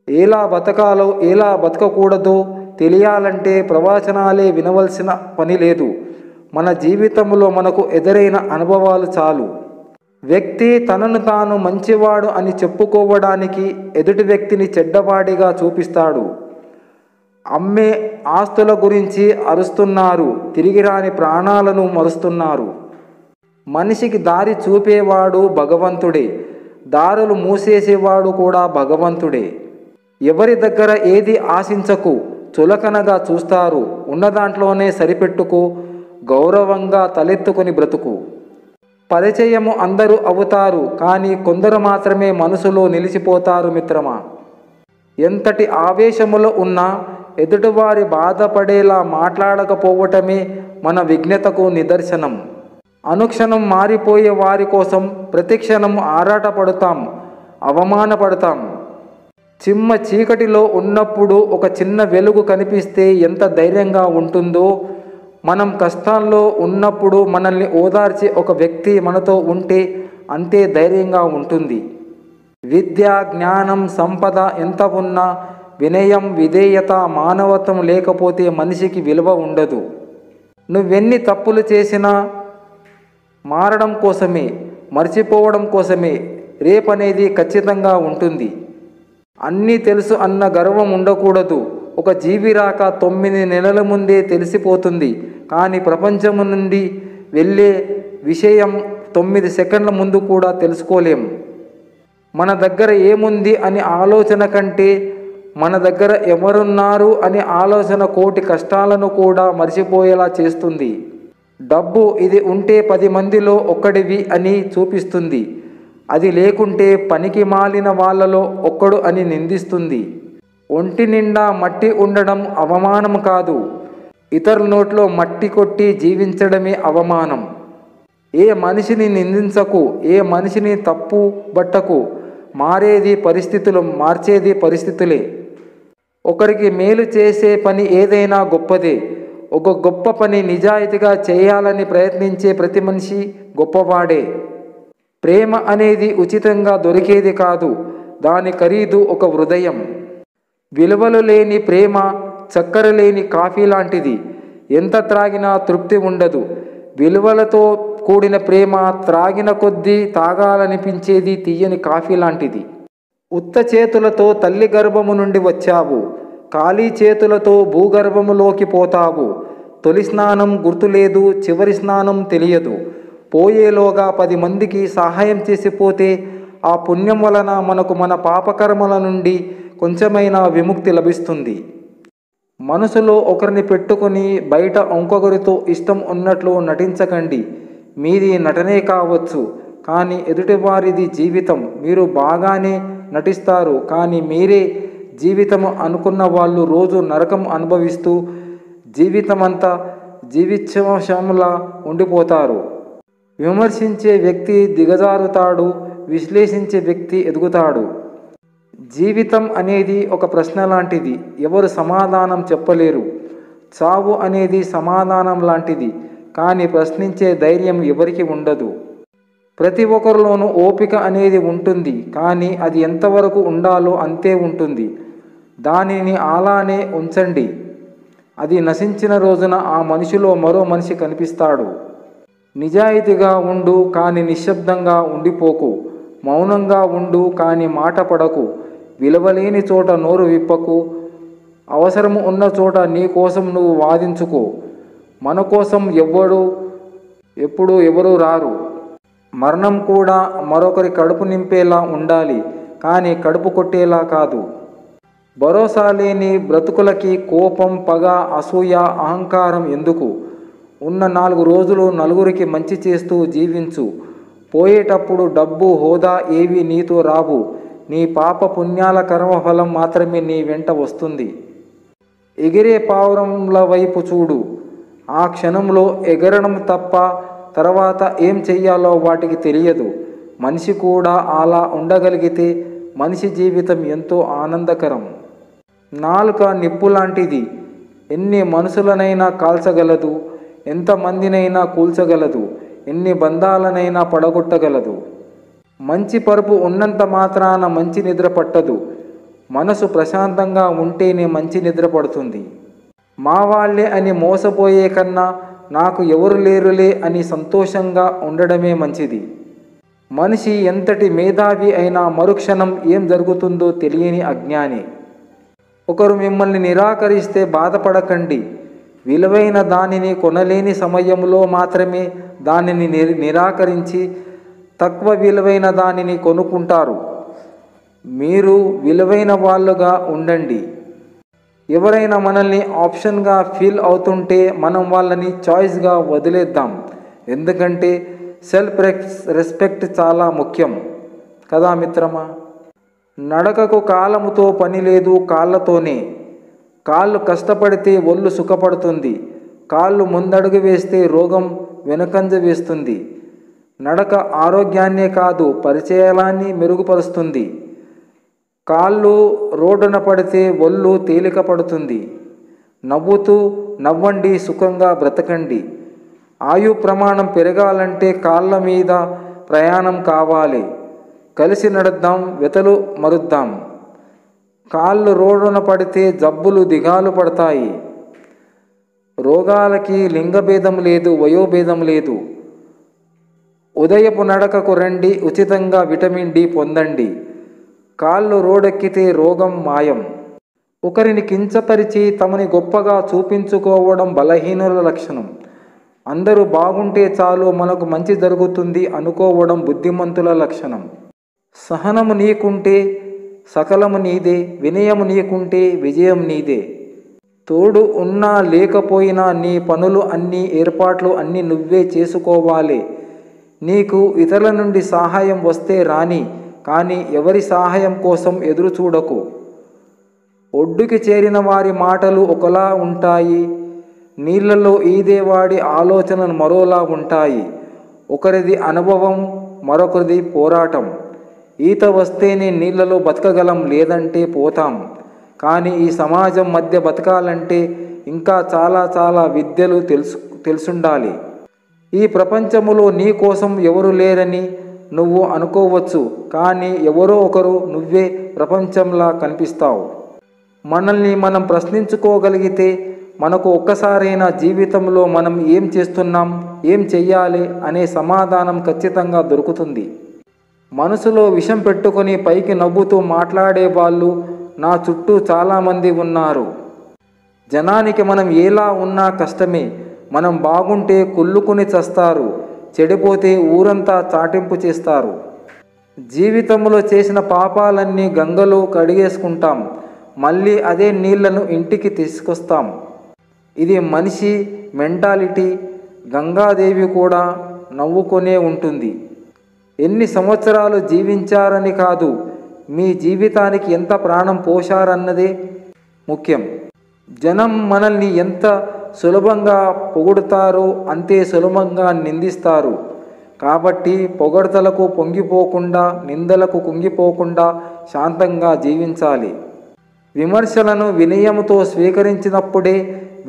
ఎలా బతకాలో ఎలా బతకకూడదో తెలియాలంటే ప్రవచనాలే వినవలసిన పని లేదు. మన జీవితంలో మనకు ఎదురైన అనుభవాలు చాలు. వ్యక్తి తనను తాను మంచివాడు అని చెప్పుకోవడానికి ఎదుటి వ్యక్తిని చెడ్డవాడిగా చూపిస్తాడు. అమ్మే ఆస్తుల గురించి అరుస్తున్నారు, తిరిగిరాని ప్రాణాలను మరుస్తున్నారు. మనిషికి దారి చూపేవాడు భగవంతుడే, దారులు మూసేసేవాడు కూడా భగవంతుడే. ఎవరి దగ్గర ఏది ఆశించకు, చులకనగా చూస్తారు, ఉన్నదాంట్లోనే సరిపెట్టుకో, గౌరవంగా తలెత్తుకొని బ్రతుకు. పరిచయము అందరూ అవుతారు, కానీ కొందరు మాత్రమే మనసులో నిలిచిపోతారు మిత్రమా. ఎంతటి ఆవేశములో ఉన్నా ఎదుటివారి బాధపడేలా మాట్లాడకపోవటమే మన విఘ్నతకు నిదర్శనం. అనుక్షణం మారిపోయే వారి కోసం ప్రతిక్షణం ఆరాటపడతాం, అవమానపడతాం. చిమ్మ చీకటిలో ఉన్నప్పుడు ఒక చిన్న వెలుగు కనిపిస్తే ఎంత ధైర్యంగా ఉంటుందో, మనం కష్టాల్లో ఉన్నప్పుడు మనల్ని ఓదార్చే ఒక వ్యక్తి మనతో ఉంటే అంతే ధైర్యంగా ఉంటుంది. విద్య, జ్ఞానం, సంపద ఎంత ఉన్నా వినయం, విధేయత, మానవత్వం లేకపోతే మనిషికి విలువ ఉండదు. నువ్వెన్ని తప్పులు చేసినా మారడం కోసమే, మర్చిపోవడం కోసమే. రేపనేది ఖచ్చితంగా ఉంటుంది. అన్నీ తెలుసు అన్న గర్వం ఉండకూడదు. ఒక జీవి రాక 9 నెలల ముందే తెలిసిపోతుంది, కానీ ప్రపంచం నుండి వెళ్ళే విషయం 9 సెకండ్ల ముందు కూడా తెలుసుకోలేం. మన దగ్గర ఏముంది అని ఆలోచన కంటే మన దగ్గర ఎవరున్నారు అనే ఆలోచన కోటి కష్టాలను కూడా మర్చిపోయేలా చేస్తుంది. డబ్బు ఇది ఉంటే 10 మందిలో ఒక్కడివి అని చూపిస్తుంది, అది లేకుంటే పనికి మాలిన వాళ్ళలో ఒక్కడు అని నిందిస్తుంది. ఒంటి నిండా మట్టి ఉండడం అవమానం కాదు, ఇతరుల నోట్లో మట్టి కొట్టి జీవించడమే అవమానం. ఏ మనిషిని నిందించకు, ఏ మనిషిని తప్పు బట్టకు. మారేది పరిస్థితులు, మార్చేది పరిస్థితులే. ఒకరికి మేలు చేసే పని ఏదైనా గొప్పదే. ఒక గొప్ప పని నిజాయితీగా చేయాలని ప్రయత్నించే ప్రతి మనిషి గొప్పవాడే. ప్రేమ అనేది ఉచితంగా దొరికేది కాదు, దాని ఖరీదు ఒక హృదయం. విలువలు లేని ప్రేమ చక్కెర లేని కాఫీ లాంటిది, ఎంత త్రాగినా తృప్తి ఉండదు. విలువలతో కూడిన ప్రేమ త్రాగిన కొద్దీ తాగాలనిపించేది తీయని కాఫీ లాంటిది. ఉత్త చేతులతో తల్లి గర్భము నుండి వచ్చావు, ఖాళీ చేతులతో భూగర్భములోకి పోతావు. తొలి స్నానం గుర్తులేదు, చివరి స్నానం తెలియదు. పోయేలోగా 10 మందికి సహాయం చేసిపోతే ఆ పుణ్యం వలన మనకు మన పాపకర్మల నుండి కొంచెమైనా విముక్తి లభిస్తుంది. మనసులో ఒకరిని పెట్టుకొని బయట ఇంకొకరితో ఇష్టం ఉన్నట్లు నటించకండి. మీది నటనే కావచ్చు, కానీ ఎదుటివారిది జీవితం. మీరు బాగానే నటిస్తారు, కానీ మీరే జీవితం అనుకున్న వాళ్ళు రోజు నరకం అనుభవిస్తూ జీవితమంతా జీవించంలా ఉండిపోతారు. విమర్శించే వ్యక్తి దిగజారుతాడు, విశ్లేషించే వ్యక్తి ఎదుగుతాడు. జీవితం అనేది ఒక ప్రశ్న లాంటిది, ఎవరు సమాధానం చెప్పలేరు. చావు అనేది సమాధానం లాంటిది, కానీ ప్రశ్నించే ధైర్యం ఎవరికి ఉండదు. ప్రతి ఒక్కరిలోనూ ఓపిక అనేది ఉంటుంది, కానీ అది ఎంతవరకు ఉండాలో అంతే ఉంటుంది. దానిని అలానే ఉంచండి. అది నశించిన రోజున ఆ మనిషిలో మరో మనిషి కనిపిస్తాడు. నిజాయితీగా ఉండు, కానీ నిశ్శబ్దంగా ఉండిపోకు. మౌనంగా ఉండు, కానీ మాట పడకు. విలువలేని చోట నోరు విప్పకు. అవసరము ఉన్న చోట నీ కోసం నువ్వు వాదించుకో. మన కోసం ఎప్పుడు ఎవరు రారు. మరణం కూడా మరొకరి కడుపు నింపేలా ఉండాలి, కానీ కడుపు కొట్టేలా కాదు. భరోసా లేని బ్రతుకులకి కోపం, పగ, అసూయ, అహంకారం ఎందుకు? ఉన్న 4 రోజులు నలుగురికి మంచి చేస్తూ జీవించు. పోయేటప్పుడు డబ్బు, హోదా ఏవి నీతో రావు. నీ పాప పుణ్యాల కర్మఫలం మాత్రమే నీ వెంట వస్తుంది. ఎగిరే పావురంల వైపు చూడు. ఆ క్షణంలో ఎగరడం తప్ప తర్వాత ఏం చెయ్యాలో వాటికి తెలియదు. మనిషి కూడా అలా ఉండగలిగితే మనిషి జీవితం ఎంతో ఆనందకరం. నాలుక నిప్పు లాంటిది, ఎన్ని మనుషులనైనా కాల్చగలదు, ఎంతమందినైనా కూల్చగలదు, ఎన్ని బంధాలనైనా పడగొట్టగలదు. మంచి పరుపు ఉన్నంత మాత్రాన మంచి నిద్ర పట్టదు. మనసు ప్రశాంతంగా ఉంటేనే మంచి నిద్ర పడుతుంది. మా వాళ్ళే అని మోసపోయే కన్నా నాకు ఎవరు లేరులే అని సంతోషంగా ఉండడమే మంచిది. మనిషి ఎంతటి మేధావి అయినా మరుక్షణం ఏం జరుగుతుందో తెలియని అజ్ఞాని. ఒకరు మిమ్మల్ని నిరాకరిస్తే బాధపడకండి. విలువైన దానిని కొనలేని సమయంలో మాత్రమే దానిని నిరాకరించి తక్కువ విలువైన దానిని కొనుక్కుంటారు. మీరు విలువైన వాళ్ళుగా ఉండండి. ఎవరైనా మనల్ని ఆప్షన్గా ఫీల్ అవుతుంటే మనం వాళ్ళని చాయిస్గా వదిలేద్దాం. ఎందుకంటే సెల్ఫ్ రెస్పెక్ట్ చాలా ముఖ్యం కదా మిత్రమా. నడకకు కాలముతో పని లేదు, కాళ్ళతోనే. కాళ్ళు కష్టపడితే ఒళ్ళు సుఖపడుతుంది. కాళ్ళు ముందడుగు వేస్తే రోగం వెనుకంజ వేస్తుంది. నడక ఆరోగ్యాన్నే కాదు పరిచయాన్ని మెరుగుపరుస్తుంది. కాళ్ళు రోడ్డున పడితే ఒళ్ళు తేలిక పడుతుంది. నవ్వుతూ నవ్వండి, సుఖంగా బ్రతకండి. ఆయు ప్రమాణం పెరగాలంటే కాళ్ళ మీద ప్రయాణం కావాలి. కలిసి నడుద్దాం, వెతలు మరుద్దాం. కాళ్ళు రోడ్డున పడితే జబ్బులు దిగాలు పడతాయి. రోగాలకి లింగభేదం లేదు, వయోభేదం లేదు. ఉదయపు నడకకు రండి, ఉచితంగా విటమిన్ డి పొందండి. కాళ్ళు రోడెక్కితే రోగం మాయం. ఒకరిని కించపరిచి తమని గొప్పగా చూపించుకోవడం బలహీనుల లక్షణం. అందరూ బాగుంటే చాలు మనకు మంచి జరుగుతుంది అనుకోవడం బుద్ధిమంతుల లక్షణం. సహనము నీకుంటే సకలము నీదే, వినయము నీకుంటే విజయం నీదే. తోడు ఉన్నా లేకపోయినా నీ పనులు అన్నీ ఏర్పాట్లు అన్నీ నువ్వే చేసుకోవాలి. నీకు ఇతరుల నుండి సహాయం వస్తే రాని, కానీ ఎవరి సహాయం కోసం ఎదురు చూడకు. ఒడ్డుకి చేరిన వారి మాటలు ఒకలా ఉంటాయి, నీళ్లలో ఈదేవాడి ఆలోచనలు మరోలా ఉంటాయి. ఒకరిది అనుభవం, మరొకరిది పోరాటం. ఈత వస్తేనే నీళ్లలో బతకగలం, లేదంటే పోతాం. కానీ ఈ సమాజం మధ్య బతకాలంటే ఇంకా చాలా చాలా విద్యలు తెలుసుండాలి. ఈ ప్రపంచములో నీ కోసం ఎవరు లేరని నువ్వు అనుకోవచ్చు, కానీ ఎవరో ఒకరు నువ్వే ప్రపంచంలా కనిపిస్తావు. మనల్ని మనం ప్రశ్నించుకోగలిగితే మనకు ఒక్కసారైనా జీవితంలో మనం ఏం చేస్తున్నాం, ఏం చెయ్యాలి అనే సమాధానం ఖచ్చితంగా దొరుకుతుంది. మనసులో విషం పెట్టుకొని పైకి నవ్వుతూ మాట్లాడే వాళ్ళు నా చుట్టూ చాలామంది ఉన్నారు. జనానికి మనం ఎలా ఉన్నా కష్టమే. మనం బాగుంటే కుళ్ళుకుని చస్తారు, చెడిపోతే ఊరంతా చాటింపు చేస్తారు. జీవితంలో చేసిన పాపాలన్నీ గంగలో కడిగేసుకుంటాం, మళ్ళీ అదే నీళ్లను ఇంటికి తీసుకొస్తాం. ఇది మనిషి మెంటాలిటీ. గంగాదేవి కూడా నవ్వుకొనే ఉంటుంది. ఎన్ని సంవత్సరాలు జీవించారని కాదు, మీ జీవితానికి ఎంత ప్రాణం పోశారన్నదే ముఖ్యం. జనం మనల్ని ఎంత సులభంగా పొగుడుతారో అంతే సులభంగా నిందిస్తారు. కాబట్టి పొగడ్తలకు పొంగిపోకుండా, నిందలకు కుంగిపోకుండా శాంతంగా జీవించాలి. విమర్శలను వినయంతో స్వీకరించినప్పుడే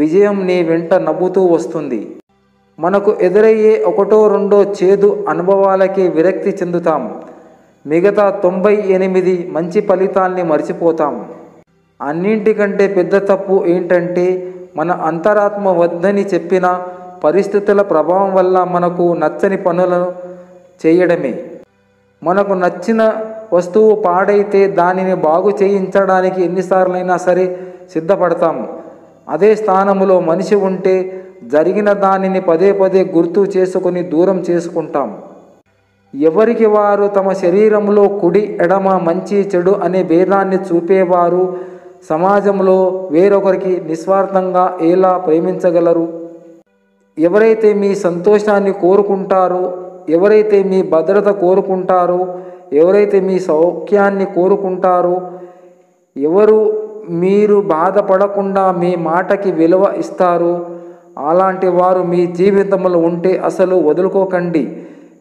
విజయం నీ వెంట నవ్వుతూ వస్తుంది. మనకు ఎదురయ్యే ఒకటో రెండో చేదు అనుభవాలకే విరక్తి చెందుతాం. మిగతా 98 మంచి ఫలితాల్ని మర్చిపోతాం. అన్నింటికంటే పెద్ద తప్పు ఏంటంటే మన అంతరాత్మ వద్దని చెప్పిన పరిస్థితుల ప్రభావం వల్ల మనకు నచ్చని పనులను చేయడమే. మనకు నచ్చిన వస్తువు పాడైతే దానిని బాగు చేయించడానికి ఎన్నిసార్లైనా సరే సిద్ధపడతాం. అదే స్థానంలో మనిషి ఉంటే జరిగిన దానిని పదే పదే గుర్తు చేసుకొని దూరం చేసుకుంటాం. ఎవరికి వారు తమ శరీరంలో కుడి ఎడమ మంచి చెడు అనే భేదాన్ని చూపేవారు సమాజంలో వేరొకరికి నిస్వార్థంగా ఎలా ప్రేమించగలరు? ఎవరైతే మీ సంతోషాన్ని కోరుకుంటారో, ఎవరైతే మీ భద్రత కోరుకుంటారో, ఎవరైతే మీ సౌఖ్యాన్ని కోరుకుంటారో, ఎవరు మీరు బాధపడకుండా మీ మాటకి విలువ ఇస్తారో అలాంటి వారు మీ జీవితంలో ఉంటే అసలు వదులుకోకండి.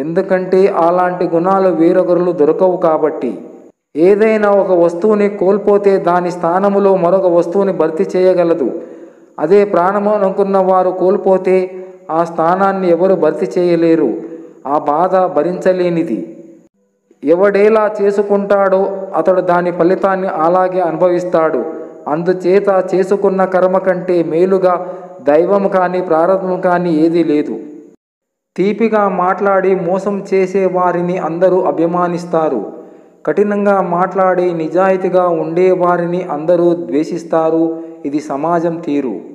ఎందుకంటే అలాంటి గుణాలు వేరొకరు దొరకవు కాబట్టి. ఏదైనా ఒక వస్తువుని కోల్పోతే దాని స్థానంలో మరొక వస్తువుని భర్తీ చేయగలదు. అదే ప్రాణం అనుకున్న వారు కోల్పోతే ఆ స్థానాన్ని ఎవరు భర్తీ చేయలేరు. ఆ బాధ భరించలేనిది. ఎవడేలా చేసుకుంటాడో అతడు దాని ఫలితాన్ని అలాగే అనుభవిస్తాడు. అందుచేత చేసుకున్న కర్మ కంటే మేలుగా దైవం కానీ ప్రారంభం కానీ ఏదీ లేదు. తీపిగా మాట్లాడి మోసం చేసే వారిని అందరూ అభిమానిస్తారు. కఠినంగా మాట్లాడి నిజాయితీగా ఉండేవారిని అందరూ ద్వేషిస్తారు. ఇది సమాజం తీరు.